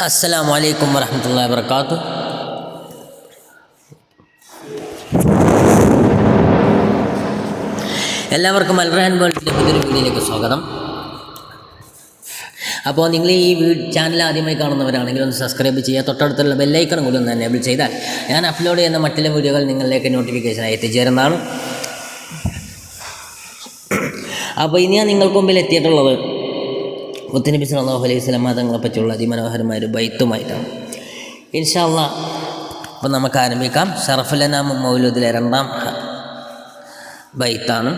അസ്സലാമു അലൈക്കും വറഹ്മത്തുള്ളാഹി വബറകാതുഹു. എല്ലാവർക്കും അൽറഹാൻ വേൾഡിൻ്റെ പുതിയൊരു വീഡിയോയിലേക്ക് സ്വാഗതം. അപ്പോൾ നിങ്ങൾ ഈ ചാനൽ ആദ്യമായി കാണുന്നവരാണെങ്കിൽ ഒന്ന് സബ്സ്ക്രൈബ് ചെയ്യുക. തൊട്ടടുത്തുള്ള ബെല്ലൈക്കണും കൂടി ഒന്ന് എനേബിൾ ചെയ്താൽ ഞാൻ അപ്ലോഡ് ചെയ്യുന്ന മറ്റുള്ള വീഡിയോകൾ നിങ്ങളിലേക്ക് നോട്ടിഫിക്കേഷനായി എത്തിച്ചേരുന്നതാണ്. അപ്പോൾ ഇനി ഞാൻ നിങ്ങൾക്ക് മുമ്പിൽ എത്തിയിട്ടുള്ളത് മുത്തുനബി സല്ലല്ലാഹു അലൈഹി വസല്ലം തങ്ങളെ പറ്റിയുള്ള അതിമനോഹരമായ ഒരു ബൈത്തുമായിട്ടാണ്. ഇൻഷാ അല്ലാഹ് അപ്പോൾ നമുക്ക് ആരംഭിക്കാം. ശറഫുൽ അനാം മൗലൂദിലെ 2-ാം ബൈത്താണ്.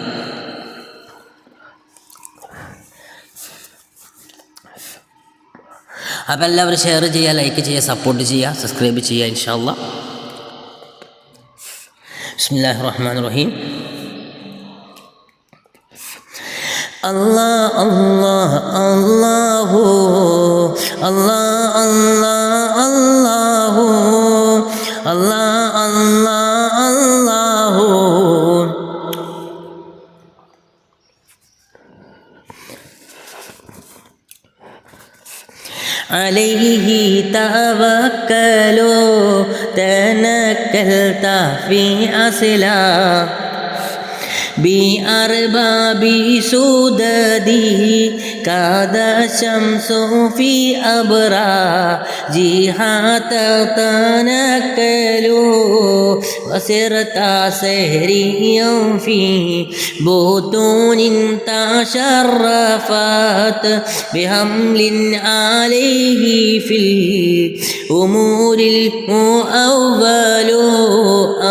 അപ്പോൾ എല്ലാവരും ഷെയർ ചെയ്യുക, ലൈക്ക് ചെയ്യുക, സപ്പോർട്ട് ചെയ്യുക, സബ്സ്ക്രൈബ് ചെയ്യുക. ഇൻഷാ അല്ലാഹ്. ബിസ്മില്ലാഹിർ റഹ്മാനിർ റഹീം. Allah Allah Allahu Allah Allah Allahu Allah Allah Allahu alayhi tawakkalu tanakkalta fi asla بأرباب سدده كاد الشمس في أبراجها تتنكل وسرت سهريا في بطون تشرفت بحمل عليه في الأمور الأول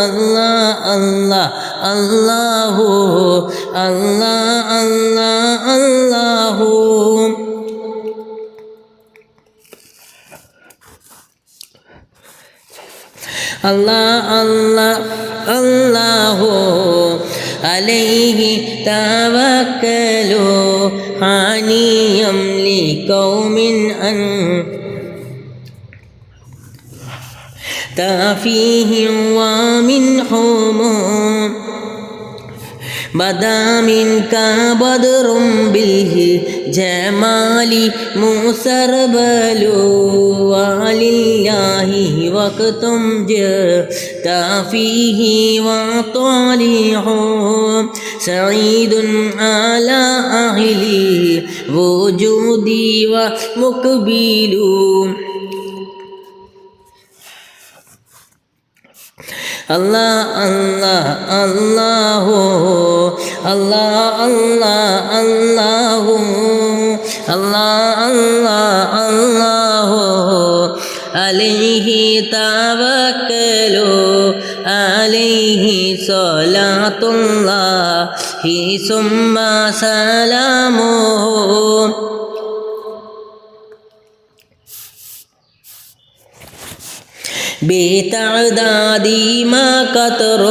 الله الله അല്ലാഹു അല്ലാഹ് അല്ലാഹ് അല്ലാഹു അല്ലാഹ് അല്ലാഹ് അല്ലാഹു അലൈഹി തവക്കലു ഹാനിയം ലിഖൗമിൻ അൻ തഫീഹിം വമിൻഹും بدا منك بدر بالجمال مسربل ولله وقت جئت فيه وطالع سعيد على أهل الوجود ومقبل Allah Allah Allahu Allah Allah Allahu Allah Allah Allahu alayhi tawakkalu alayhi salatullahi summa salamuhu بتعداد ما قطر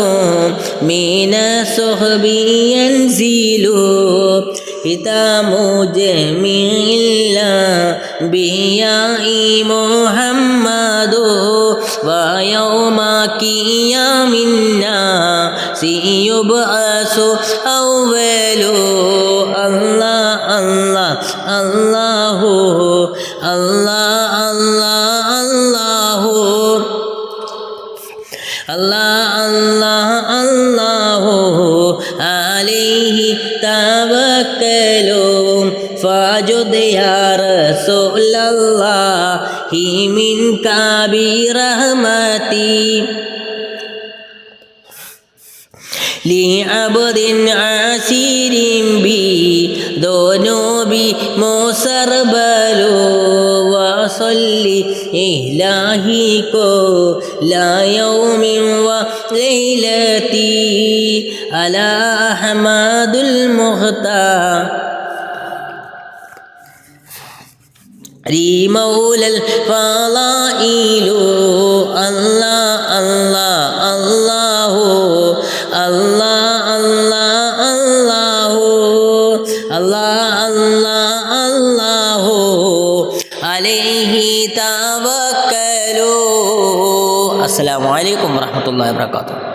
من الصحب ينزل ختام جميع الأنبياء محمد ويوم قيام الناس يبعث أول الله الله الله الله الله Allah Allah Allahu alayhi tawakkalu fajud ya Rasulallahi minka bi rahmati li abdin asirin bi dunubi musarbalu wa salli ilahi ko la yawmin wa laylati ala ahmadul mukhtar ri maulal falailu Allah Allah Allahu Allah Allah Allahu Allah Allah Allahu alayhi tawakkalu. Assalamu alaikum warahmatullahi wabarakatuh.